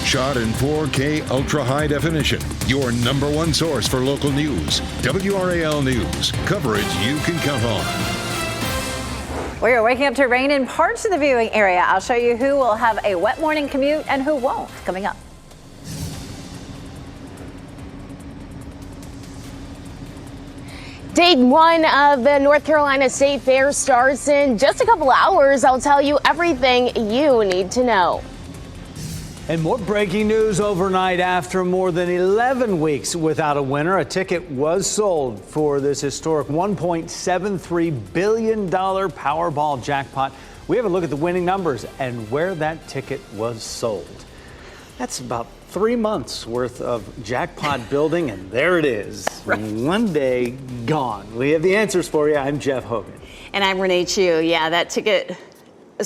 Shot in 4K ultra high definition. Your number one source for local news. WRAL News. Coverage you can count on. We are waking up to rain in parts of the viewing area. I'll show you who will have a wet morning commute and who won't coming up. Day one of the North Carolina State Fair starts in just a couple hours. I'll tell you everything you need to know. And more breaking news overnight. After more than 11 weeks without a winner, a ticket was sold for this historic $1.73 billion Powerball jackpot. We have a look at the winning numbers and where that ticket was sold. That's about 3 months worth of jackpot building, and there it is. Right. One day gone. We have the answers for you. I'm Jeff Hogan. And I'm Renee Chu. Yeah, that ticket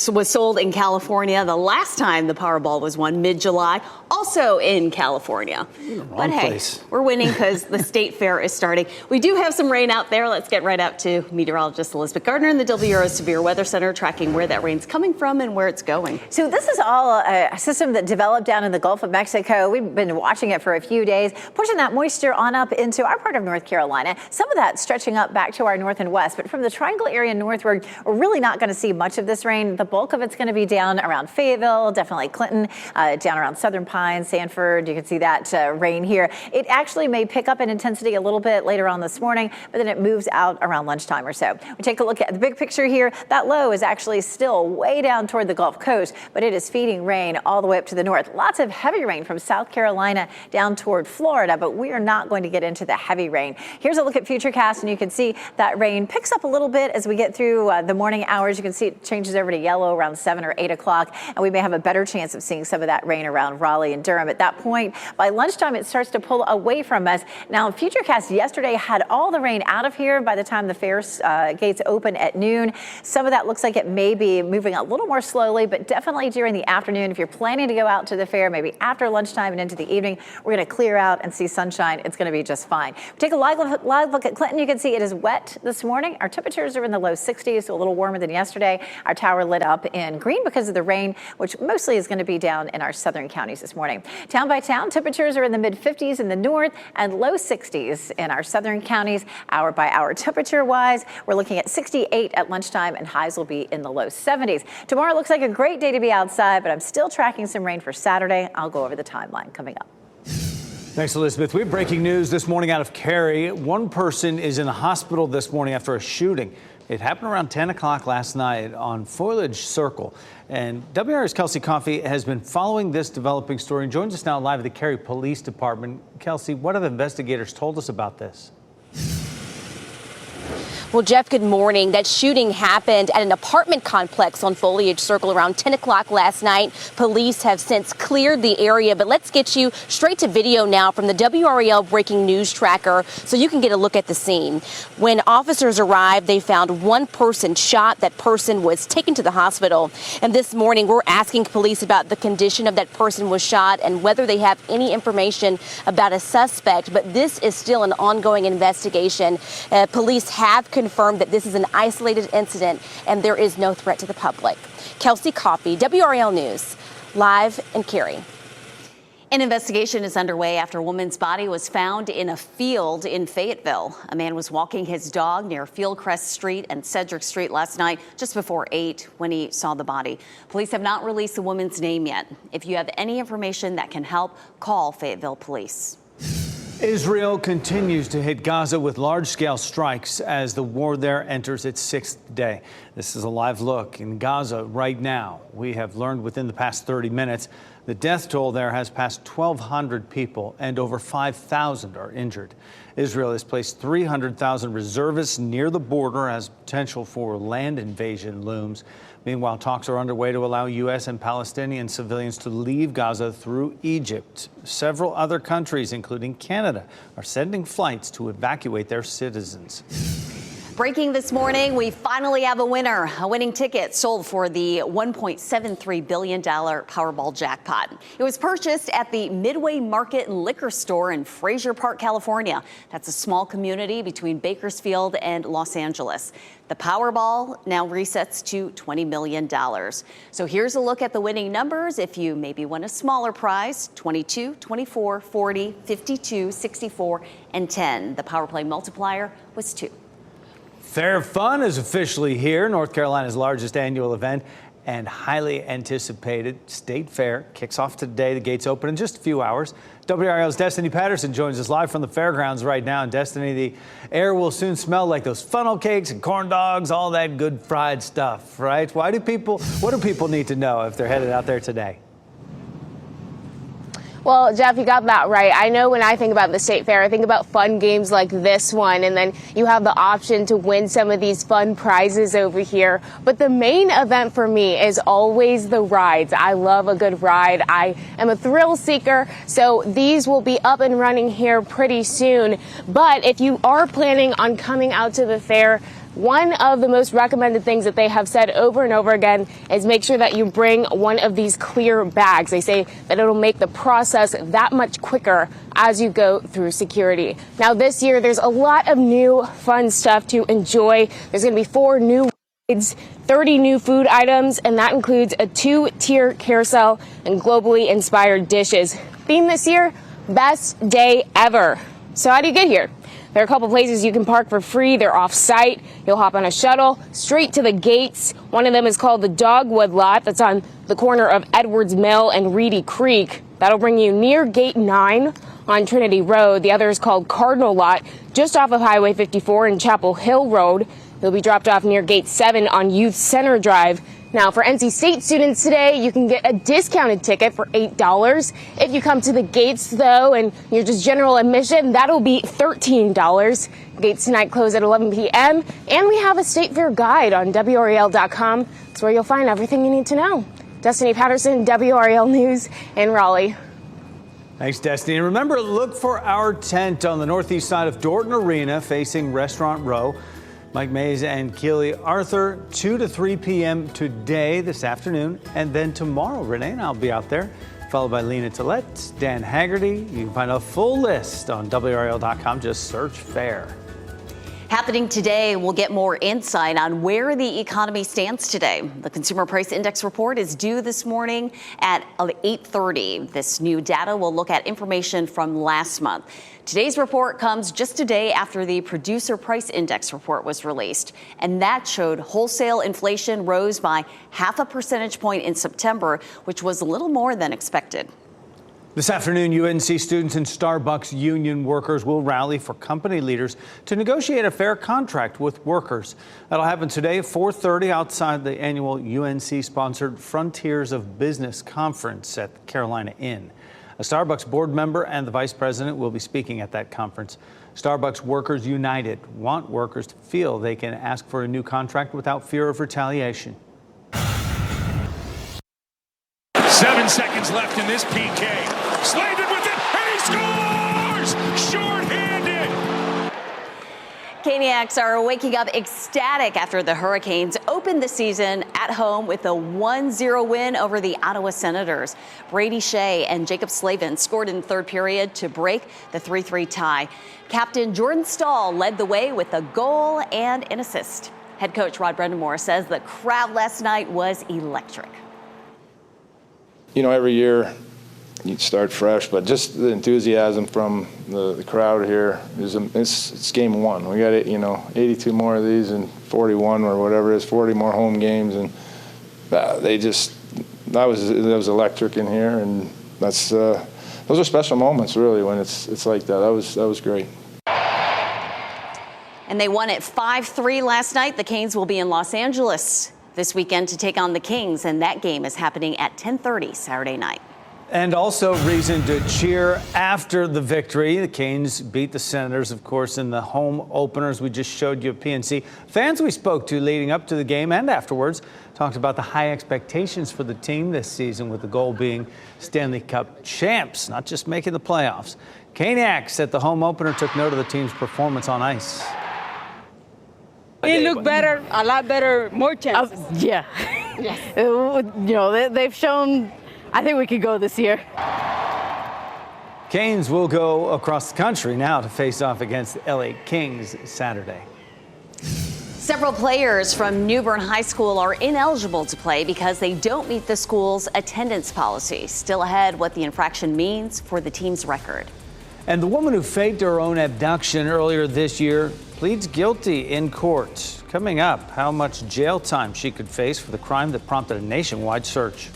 was sold in California the last time the Powerball was won, mid-July, also in California. But hey, place. We're winning because the state fair is starting. We do have some rain out there. Let's get right out to meteorologist Elizabeth Gardner in the WRAL Severe Weather Center, tracking where that rain's coming from and where it's going. So this is all a system that developed down in the Gulf of Mexico. We've been watching it for a few days, pushing that moisture on up into our part of North Carolina. Some of that stretching up back to our north and west, but from the Triangle area northward, we're really not going to see much of this rain. The bulk of it's going to be down around Fayetteville, definitely Clinton, down around Southern Pines, Sanford. You can see that rain here. It actually may pick up in intensity a little bit later on this morning, but then it moves out around lunchtime or so. We take a look at the big picture here. That low is actually still way down toward the Gulf Coast, but it is feeding rain all the way up to the north. Lots of heavy rain from South Carolina down toward Florida, but we are not going to get into the heavy rain. Here's a look at Futurecast, and you can see that rain picks up a little bit as we get through the morning hours. You can see it changes over to yellow around 7 or 8 o'clock, and we may have a better chance of seeing some of that rain around Raleigh and Durham. At that point, by lunchtime, it starts to pull away from us. Now, Futurecast yesterday had all the rain out of here by the time the fair gates open at noon. Some of that looks like it may be moving a little more slowly, but definitely during the afternoon, if you're planning to go out to the fair, maybe after lunchtime and into the evening, we're going to clear out and see sunshine. It's going to be just fine. Take a live look at Clinton. You can see it is wet this morning. Our temperatures are in the low 60s, so a little warmer than yesterday. Our tower lit up in green because of the rain, which mostly is going to be down in our southern counties this morning. Town by town, temperatures are in the mid-50s in the north and low 60s in our southern counties. Hour by hour temperature-wise, we're looking at 68 at lunchtime, and highs will be in the low 70s. Tomorrow looks like a great day to be outside, but I'm still tracking some rain for Saturday. I'll go over the timeline coming up. Thanks, Elizabeth. We have breaking news this morning out of Cary. One person is in the hospital this morning after a shooting. It happened around 10 o'clock last night on Foliage Circle. And WRAL's Kelsey Coffey has been following this developing story and joins us now live at the Cary Police Department. Kelsey, what have investigators told us about this? Well, Jeff, good morning. That shooting happened at an apartment complex on Foliage Circle around 10 o'clock last night. Police have since cleared the area, but let's get you straight to video now from the WRAL breaking news tracker so you can get a look at the scene. When officers arrived, they found one person shot. That person was taken to the hospital. And this morning, we're asking police about the condition of that person was shot and whether they have any information about a suspect. But this is still an ongoing investigation. Police have confirmed that this is an isolated incident and there is no threat to the public. Kelsey Coffey, WRAL News, live in Cary. An investigation is underway after a woman's body was found in a field in Fayetteville. A man was walking his dog near Fieldcrest Street and Cedric Street last night just before 8 when he saw the body. Police have not released the woman's name yet. If you have any information that can help, call Fayetteville Police. Israel continues to hit Gaza with large-scale strikes as the war there enters its 6th day. This is a live look in Gaza right now. We have learned within the past 30 minutes the death toll there has passed 1,200 people and over 5,000 are injured. Israel has placed 300,000 reservists near the border as potential for land invasion looms. Meanwhile, talks are underway to allow U.S. and Palestinian civilians to leave Gaza through Egypt. Several other countries, including Canada, are sending flights to evacuate their citizens. Breaking this morning, we finally have a winner. A winning ticket sold for the $1.73 billion Powerball jackpot. It was purchased at the Midway Market and Liquor Store in Frazier Park, California. That's a small community between Bakersfield and Los Angeles. The Powerball now resets to $20 million. So here's a look at the winning numbers. If you maybe won a smaller prize, 22, 24, 40, 52, 64, and 10. The Power Play multiplier was 2. Fair Fun is officially here, North Carolina's largest annual event and highly anticipated state fair kicks off today. The gates open in just a few hours. WRAL's Destiny Patterson joins us live from the fairgrounds right now. And Destiny, the air will soon smell like those funnel cakes and corn dogs, all that good fried stuff, right? What do people need to know if they're headed out there today? Well, Jeff, you got that right. I know when I think about the state fair, I think about fun games like this one, and then you have the option to win some of these fun prizes over here. But the main event for me is always the rides. I love a good ride. I am a thrill seeker, so these will be up and running here pretty soon. But if you are planning on coming out to the fair, one of the most recommended things that they have said over and over again is make sure that you bring one of these clear bags. They say that it'll make the process that much quicker as you go through security. Now this year, there's a lot of new fun stuff to enjoy. There's going to be 4 new rides, 30 new food items, and that includes a 2-tier carousel and globally inspired dishes. Theme this year, best day ever. So how do you get here? There are a couple places you can park for free. They're off-site. You'll hop on a shuttle straight to the gates. One of them is called the Dogwood Lot. That's on the corner of Edwards Mill and Reedy Creek. That'll bring you near Gate 9 on Trinity Road. The other is called Cardinal Lot, just off of Highway 54 and Chapel Hill Road. You'll be dropped off near Gate 7 on Youth Center Drive. Now, for NC State students today, you can get a discounted ticket for $8. If you come to the gates, though, and you're just general admission, that'll be $13. Gates tonight close at 11 p.m. And we have a state fair guide on WRAL.com. It's where you'll find everything you need to know. Destiny Patterson, WRAL News in Raleigh. Thanks, Destiny. And remember, look for our tent on the northeast side of Dorton Arena facing Restaurant Row. Mike Mays and Keely Arthur, 2 to 3 p.m. today, this afternoon, and then tomorrow, Renee and I'll be out there, followed by Lena Tillett, Dan Haggerty. You can find a full list on WRAL.com. Just search fair. Happening today, we'll get more insight on where the economy stands today. The Consumer Price Index report is due this morning at 8:30. This new data will look at information from last month. Today's report comes just a day after the Producer Price Index report was released, and that showed wholesale inflation rose by 0.5 percentage point in September, which was a little more than expected. This afternoon, UNC students and Starbucks union workers will rally for company leaders to negotiate a fair contract with workers. That'll happen today at 4:30 outside the annual UNC-sponsored Frontiers of Business Conference at the Carolina Inn. A Starbucks board member and the vice president will be speaking at that conference. Starbucks Workers United want workers to feel they can ask for a new contract without fear of retaliation. 7 seconds left in this PK. Slavin with it, and he scores! Short-handed! Caniacs are waking up ecstatic after the Hurricanes opened the season at home with a 1-0 win over the Ottawa Senators. Brady Shea and Jacob Slavin scored in the third period to break the 3-3 tie. Captain Jordan Stahl led the way with a goal and an assist. Head coach Rod Brendamore says the crowd last night was electric. You know, every year you start fresh, but just the enthusiasm from the crowd here it's game one. We got 82 more of these and 41 or whatever it is, 40 more home games, and that was electric in here, and those are special moments really when it's like that. That was great. And they won it 5-3 last night. The Canes will be in Los Angeles this weekend to take on the Kings, and that game is happening at 10:30 Saturday night. And also reason to cheer after the victory. The Canes beat the Senators, of course, in the home openers. We just showed you at PNC. Fans we spoke to leading up to the game and afterwards talked about the high expectations for the team this season, with the goal being Stanley Cup champs, not just making the playoffs. Caniacs at the home opener took note of the team's performance on ice. It looked better, a lot better, more chances. Yeah. Yes. They've shown, I think we could go this year. Canes will go across the country now to face off against the LA Kings Saturday. Several players from New Bern High School are ineligible to play because they don't meet the school's attendance policy. Still ahead, what the infraction means for the team's record. And the woman who faked her own abduction earlier this year pleads guilty in court. Coming up, how much jail time she could face for the crime that prompted a nationwide search.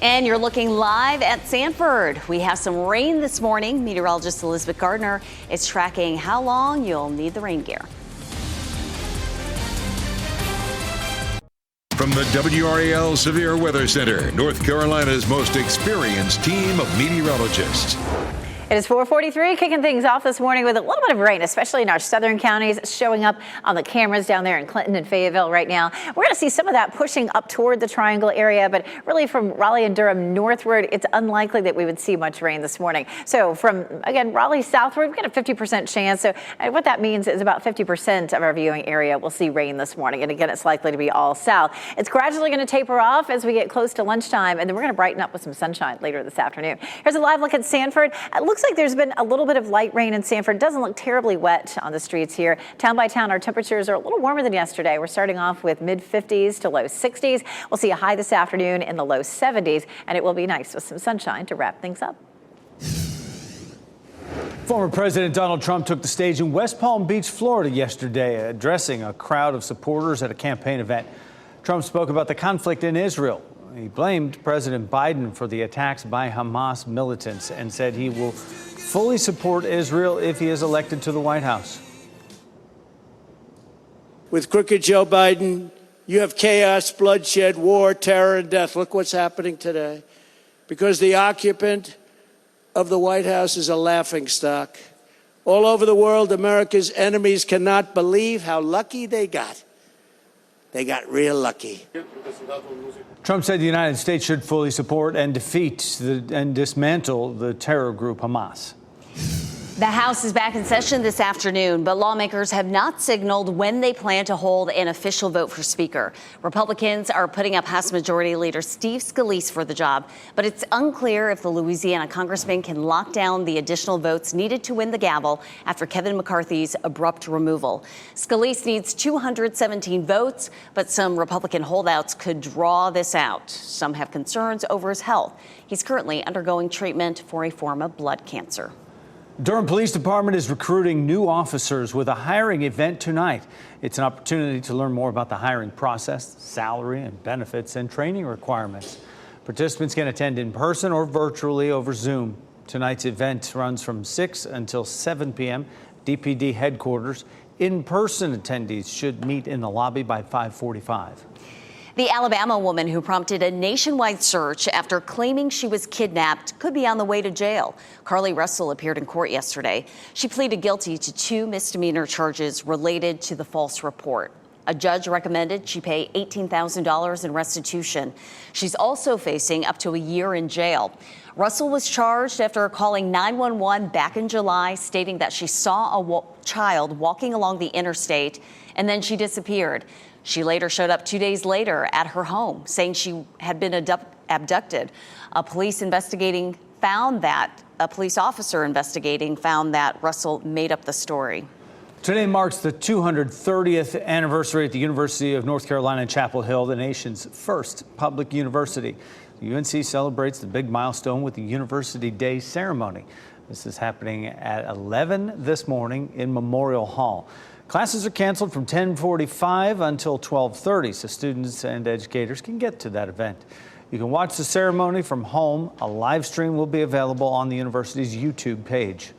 And you're looking live at Sanford. We have some rain this morning. Meteorologist Elizabeth Gardner is tracking how long you'll need the rain gear. From the WRAL Severe Weather Center, North Carolina's most experienced team of meteorologists. It is 4:43, kicking things off this morning with a little bit of rain, especially in our southern counties, showing up on the cameras down there in Clinton and Fayetteville right now. We're going to see some of that pushing up toward the Triangle area, but really from Raleigh and Durham northward, it's unlikely that we would see much rain this morning. So from, again, Raleigh southward, we've got a 50% chance. So what that means is about 50% of our viewing area will see rain this morning. And again, it's likely to be all south. It's gradually going to taper off as we get close to lunchtime, and then we're going to brighten up with some sunshine later this afternoon. Here's a live look at Sanford. It looks like there's been a little bit of light rain in Sanford. Doesn't look terribly wet on the streets here. Town by town, our temperatures are a little warmer than yesterday. We're starting off with mid 50s to low 60s. We'll see a high this afternoon in the low 70s, and it will be nice with some sunshine to wrap things up. Former President Donald Trump took the stage in West Palm Beach, Florida yesterday, addressing a crowd of supporters at a campaign event. Trump spoke about the conflict in Israel. He blamed President Biden for the attacks by Hamas militants and said he will fully support Israel if he is elected to the White House. With crooked Joe Biden, you have chaos, bloodshed, war, terror, and death. Look what's happening today. Because the occupant of the White House is a laughingstock. All over the world, America's enemies cannot believe how lucky they got. They got real lucky. Trump said the United States should fully support and defeat and dismantle the terror group Hamas. The House is back in session this afternoon, but lawmakers have not signaled when they plan to hold an official vote for Speaker. Republicans are putting up House Majority Leader Steve Scalise for the job, but it's unclear if the Louisiana congressman can lock down the additional votes needed to win the gavel after Kevin McCarthy's abrupt removal. Scalise needs 217 votes, but some Republican holdouts could draw this out. Some have concerns over his health. He's currently undergoing treatment for a form of blood cancer. Durham Police Department is recruiting new officers with a hiring event tonight. It's an opportunity to learn more about the hiring process, salary and benefits, and training requirements. Participants can attend in person or virtually over Zoom. Tonight's event runs from 6 until 7 p.m. DPD headquarters. In-person attendees should meet in the lobby by 5:45. The Alabama woman who prompted a nationwide search after claiming she was kidnapped could be on the way to jail. Carly Russell appeared in court yesterday. She pleaded guilty to 2 misdemeanor charges related to the false report. A judge recommended she pay $18,000 in restitution. She's also facing up to a year in jail. Russell was charged after calling 911 back in July, stating that she saw a child walking along the interstate and then she disappeared. She later showed up 2 days later at her home, saying she had been abducted. A police officer investigating found that Russell made up the story. Today marks the 230th anniversary at the University of North Carolina in Chapel Hill, the nation's first public university. The UNC celebrates the big milestone with the University Day ceremony. This is happening at 11 this morning in Memorial Hall. Classes are canceled from 10:45 until 12:30, so students and educators can get to that event. You can watch the ceremony from home. A live stream will be available on the university's YouTube page.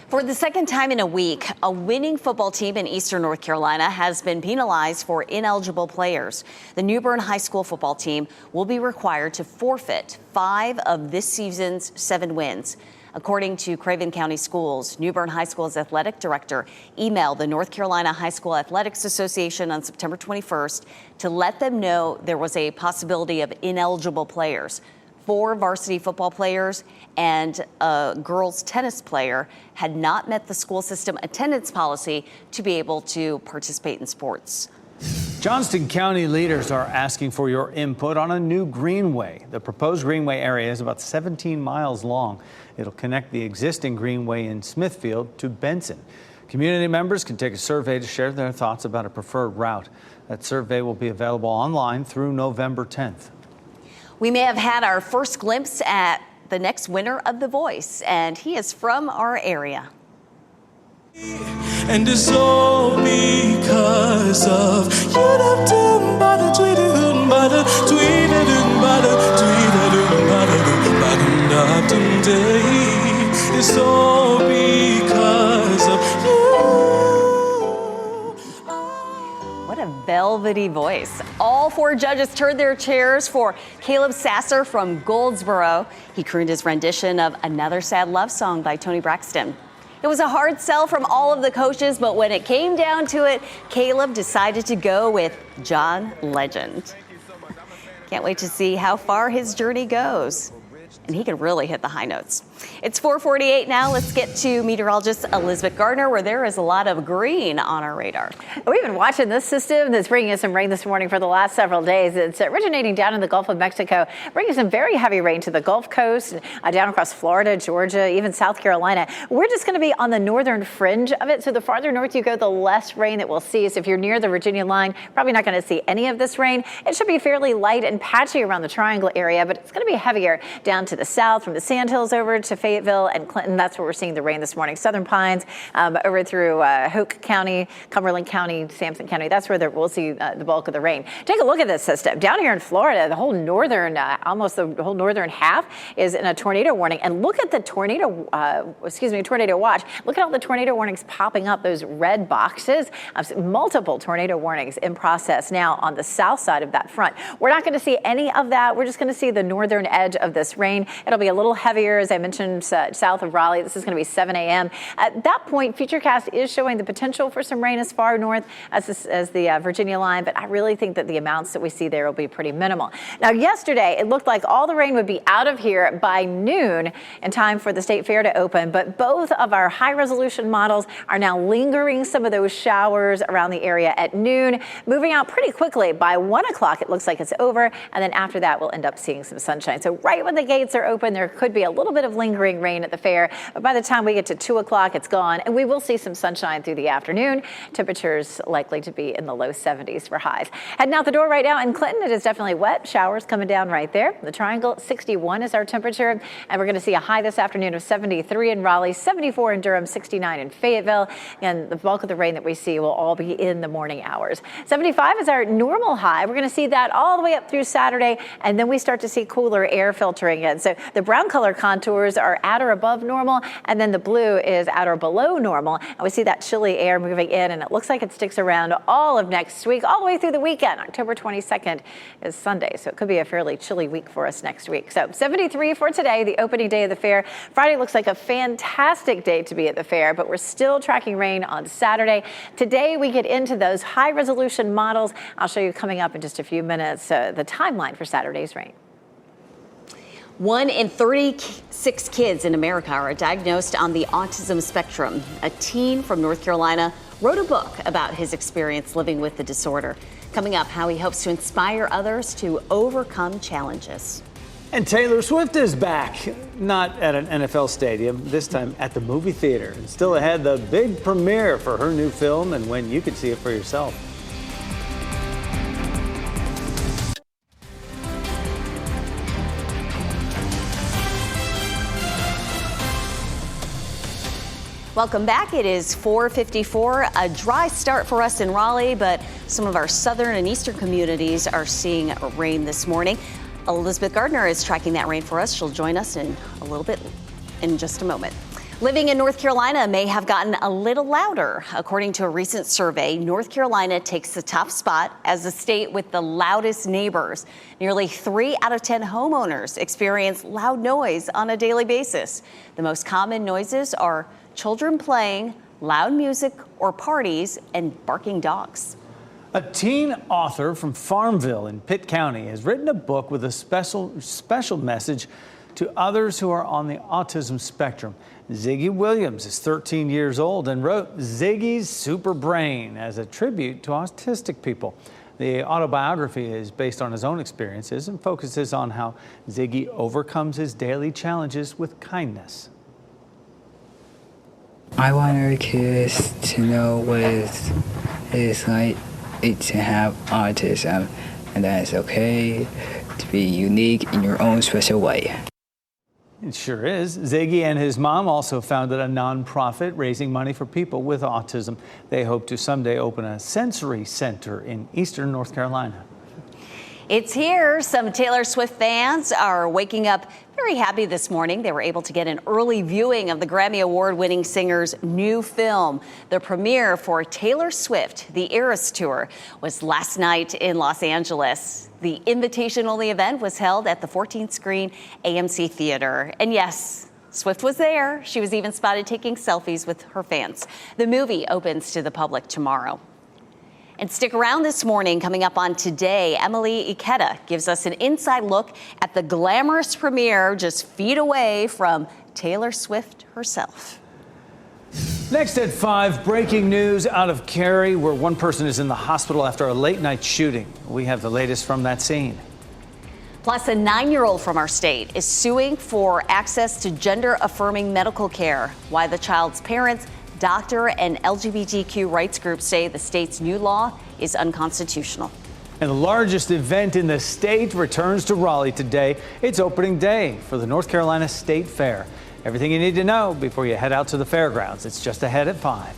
For the second time in a week, a winning football team in Eastern North Carolina has been penalized for ineligible players. The New Bern High School football team will be required to forfeit 5 of this season's 7 wins. According to Craven County Schools, New Bern High School's athletic director emailed the North Carolina High School Athletics Association on September 21st to let them know there was a possibility of ineligible players. 4 varsity football players and a girls tennis player had not met the school system attendance policy to be able to participate in sports. Johnston County leaders are asking for your input on a new greenway. The proposed greenway area is about 17 miles long. It'll connect the existing greenway in Smithfield to Benson. Community members can take a survey to share their thoughts about a preferred route. That survey will be available online through November 10th. We may have had our first glimpse at the next winner of The Voice, and he is from our area. And it's all because of it's all because of What a velvety voice. All 4 judges turned their chairs for Caleb Sasser from Goldsboro. He crooned his rendition of Another Sad Love Song by Toni Braxton. It was a hard sell from all of the coaches, but when it came down to it, Caleb decided to go with John Legend. Can't wait to see how far his journey goes. And he can really hit the high notes. It's 4:48 now. Let's get to meteorologist Elizabeth Gardner, where there is a lot of green on our radar. We've been watching this system that's bringing us some rain this morning for the last several days. It's originating down in the Gulf of Mexico, bringing some very heavy rain to the Gulf Coast, down across Florida, Georgia, even South Carolina. We're just going to be on the northern fringe of it. So the farther north you go, the less rain that we'll see. So if you're near the Virginia line, probably not going to see any of this rain. It should be fairly light and patchy around the Triangle area, but it's going to be heavier down to the south from the Sandhills over to Fayetteville and Clinton. That's where we're seeing the rain this morning. Southern Pines over through Hoke County, Cumberland County, Sampson County. That's where we'll see the bulk of the rain. Take a look at this system. Down here in Florida, the whole northern, almost the whole northern half is in a tornado warning. And look at the tornado watch. Look at all the tornado warnings popping up, those red boxes. Multiple tornado warnings in process now on the south side of that front. We're not going to see any of that. We're just going to see the northern edge of this rain. It'll be a little heavier, as I mentioned, south of Raleigh. This is going to be 7 a.m. At that point, Futurecast is showing the potential for some rain as far north as the Virginia line, but I really think that the amounts that we see there will be pretty minimal. Now, yesterday, it looked like all the rain would be out of here by noon in time for the State Fair to open, but both of our high-resolution models are now lingering some of those showers around the area at noon, moving out pretty quickly. By 1 o'clock, it looks like it's over, and then after that, we'll end up seeing some sunshine. So right when the gates are open, there could be a little bit of lingering rain at the fair, but by the time we get to 2 o'clock, it's gone, and we will see some sunshine through the afternoon. Temperatures likely to be in the low 70s for highs. Heading out the door right now in Clinton, it is definitely wet. Showers coming down right there. The Triangle, 61 is our temperature, and we're going to see a high this afternoon of 73 in Raleigh, 74 in Durham, 69 in Fayetteville, and the bulk of the rain that we see will all be in the morning hours. 75 is our normal high. We're going to see that all the way up through Saturday, and then we start to see cooler air filtering in. So the brown color contours are at or above normal, and then the blue is at or below normal. And we see that chilly air moving in, and it looks like it sticks around all of next week, all the way through the weekend. October 22nd is Sunday, so it could be a fairly chilly week for us next week. So 73 for today, the opening day of the fair. Friday looks like a fantastic day to be at the fair, but we're still tracking rain on Saturday. Today, we get into those high-resolution models. I'll show you coming up in just a few minutes the timeline for Saturday's rain. 1 in 36 kids in America are diagnosed on the autism spectrum. A teen from North Carolina wrote a book about his experience living with the disorder. Coming up, how he hopes to inspire others to overcome challenges. And Taylor Swift is back, not at an NFL stadium, this time at the movie theater. And still ahead, the big premiere for her new film and when you can see it for yourself. Welcome back. It is 4:54. A dry start for us in Raleigh, but some of our southern and eastern communities are seeing rain this morning. Elizabeth Gardner is tracking that rain for us. She'll join us in a little bit in just a moment. Living in North Carolina may have gotten a little louder. According to a recent survey, North Carolina takes the top spot as the state with the loudest neighbors. Nearly 3 out of 10 homeowners experience loud noise on a daily basis. The most common noises are children playing, loud music or parties, and barking dogs. A teen author from Farmville in Pitt County has written a book with a special message to others who are on the autism spectrum. Ziggy Williams is 13 years old and wrote Ziggy's Super Brain as a tribute to autistic people. The autobiography is based on his own experiences and focuses on how Ziggy overcomes his daily challenges with kindness. I want our kids to know what it is like to have autism, and that it's okay to be unique in your own special way. It sure is. Ziggy and his mom also founded a nonprofit raising money for people with autism. They hope to someday open a sensory center in eastern North Carolina. It's here. Some Taylor Swift fans are waking up very happy this morning. They were able to get an early viewing of the Grammy Award-winning singer's new film. The premiere for Taylor Swift, The Eras Tour, was last night in Los Angeles. The invitation-only event was held at the 14-screen AMC Theater. And yes, Swift was there. She was even spotted taking selfies with her fans. The movie opens to the public tomorrow. And stick around this morning. Coming up on Today, Emily Ikeda gives us an inside look at the glamorous premiere just feet away from Taylor Swift herself. Next at 5, breaking news out of Cary, where one person is in the hospital after a late-night shooting. We have the latest from that scene. Plus, a 9-year-old from our state is suing for access to gender-affirming medical care. Why the child's parents, doctor, and LGBTQ rights groups say the state's new law is unconstitutional. And the largest event in the state returns to Raleigh today. It's opening day for the North Carolina State Fair. Everything you need to know before you head out to the fairgrounds. It's just ahead at 5.